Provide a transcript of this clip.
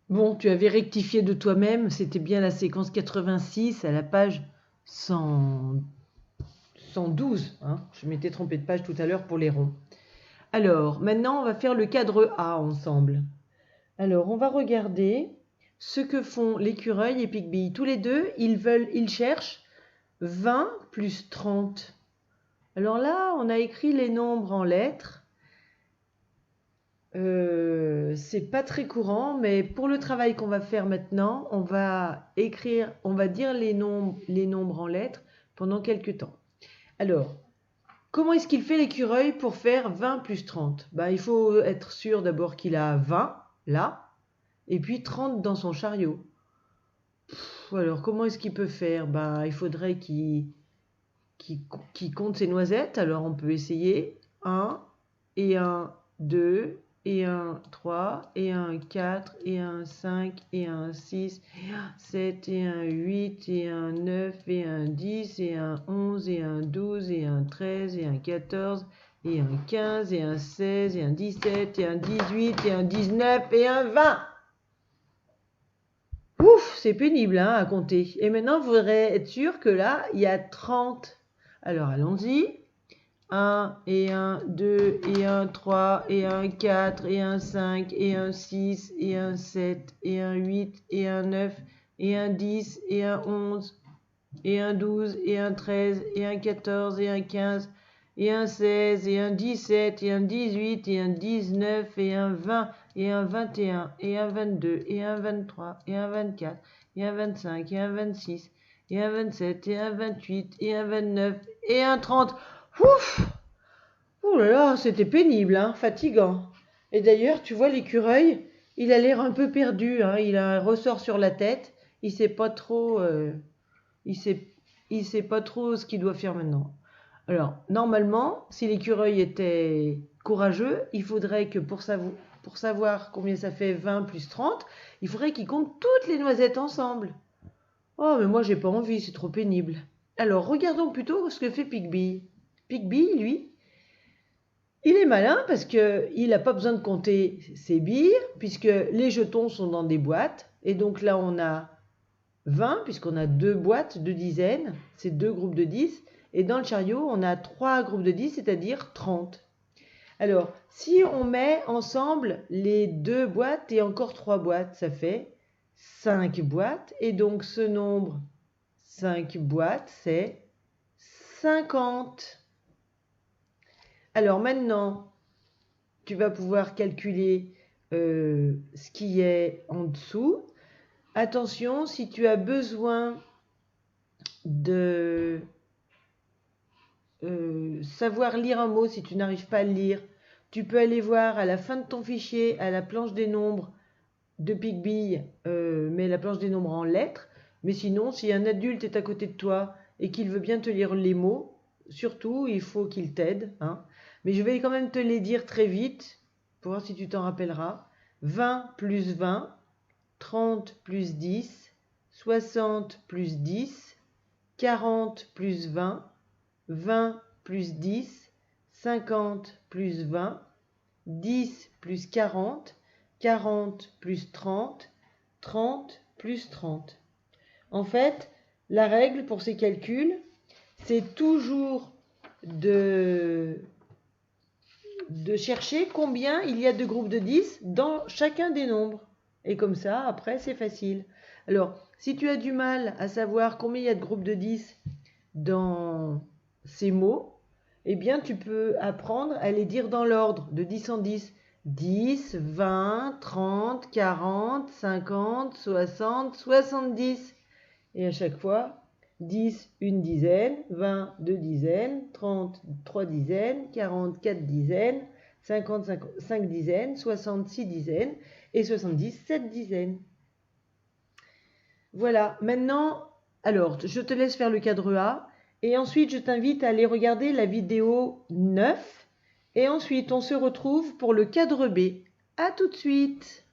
Bon, tu avais rectifié de toi-même, c'était bien la séquence 86 à la page 100 112. Hein. Je m'étais trompée de page tout à l'heure pour les ronds. Alors, maintenant, on va faire le cadre A ensemble. Alors, on va regarder ce que font l'écureuil et Pigby. Tous les deux, ils cherchent 20 plus 30. Alors là, on a écrit les nombres en lettres. C'est pas très courant, mais pour le travail qu'on va faire maintenant, on va dire les nombres en lettres pendant quelques temps. Alors, comment est-ce qu'il fait l'écureuil pour faire 20 plus 30? Ben, il faut être sûr d'abord qu'il a 20 là, et puis 30 dans son chariot. Alors, comment est-ce qu'il peut faire? Ben, il faudrait qu'il compte ses noisettes. Alors, on peut essayer 1 et 1, 2 et un 3 et un 4 et un 5 et un 6 et un 7 et un 8 et un 9 et un 10 et un 11 et un 12 et un 13 et un 14 et un 15 et un 16 et un 17 et un 18 et un 19 et un 20. Ouf, c'est pénible hein, à compter. Et maintenant, il faudrait être sûr que là, il y a 30. Alors, allons-y. 1 et un 2 et un 3 et un 4 et un 5 et un 6 et un 7 et un 8 et un 9 et un 10 et un 11 et un 12 et un 13 et un 14 et un 15 et un 16 et un 17 et un 18 et un 19 et un 20 et un 21 et un 22 et un 23 et un 24 et un 25 et un 26 et un 27 et un 28 et un 29 et un 30. Ouf! Oh là là, c'était pénible, hein, fatigant. Et d'ailleurs, tu vois, l'écureuil, il a l'air un peu perdu, hein, il a un ressort sur la tête, il sait pas trop, il sait pas trop ce qu'il doit faire maintenant. Alors, normalement, si l'écureuil était courageux, il faudrait que pour savoir combien ça fait 20 plus 30, il faudrait qu'il compte toutes les noisettes ensemble. Oh, mais moi, j'ai pas envie, c'est trop pénible. Alors, regardons plutôt ce que fait Pigby. Pigby, lui, il est malin parce qu'il n'a pas besoin de compter ses billes, puisque les jetons sont dans des boîtes. Et donc là, on a 20, puisqu'on a deux boîtes de dizaines, c'est deux groupes de 10. Et dans le chariot, on a trois groupes de 10, c'est-à-dire 30. Alors, si on met ensemble les deux boîtes et encore trois boîtes, ça fait 5 boîtes. Et donc, ce nombre, 5 boîtes, c'est 50. Alors maintenant, tu vas pouvoir calculer ce qui est en dessous. Attention, si tu as besoin de savoir lire un mot, si tu n'arrives pas à le lire, tu peux aller voir à la fin de ton fichier, à la planche des nombres de Pigby, mais la planche des nombres en lettres. Mais sinon, si un adulte est à côté de toi et qu'il veut bien te lire les mots, surtout, il faut qu'il t'aide. Hein. Mais je vais quand même te les dire très vite, pour voir si tu t'en rappelleras. 20 plus 20, 30 plus 10, 60 plus 10, 40 plus 20, 20 plus 10, 50 plus 20, 10 plus 40, 40 plus 30, 30 plus 30. En fait, la règle pour ces calculs, c'est toujours de chercher combien il y a de groupes de 10 dans chacun des nombres. Et comme ça, après, c'est facile. Alors, si tu as du mal à savoir combien il y a de groupes de 10 dans ces mots, eh bien, tu peux apprendre à les dire dans l'ordre de 10 en 10. 10, 20, 30, 40, 50, 60, 70. Et à chaque fois, 10, une dizaine, 20, deux dizaines, 30, trois dizaines, 40, quatre dizaines, 50, cinq dizaines, 60, six dizaines et 70, sept dizaines. Voilà, maintenant, alors, je te laisse faire le cadre A et ensuite je t'invite à aller regarder la vidéo 9 et ensuite on se retrouve pour le cadre B. À tout de suite!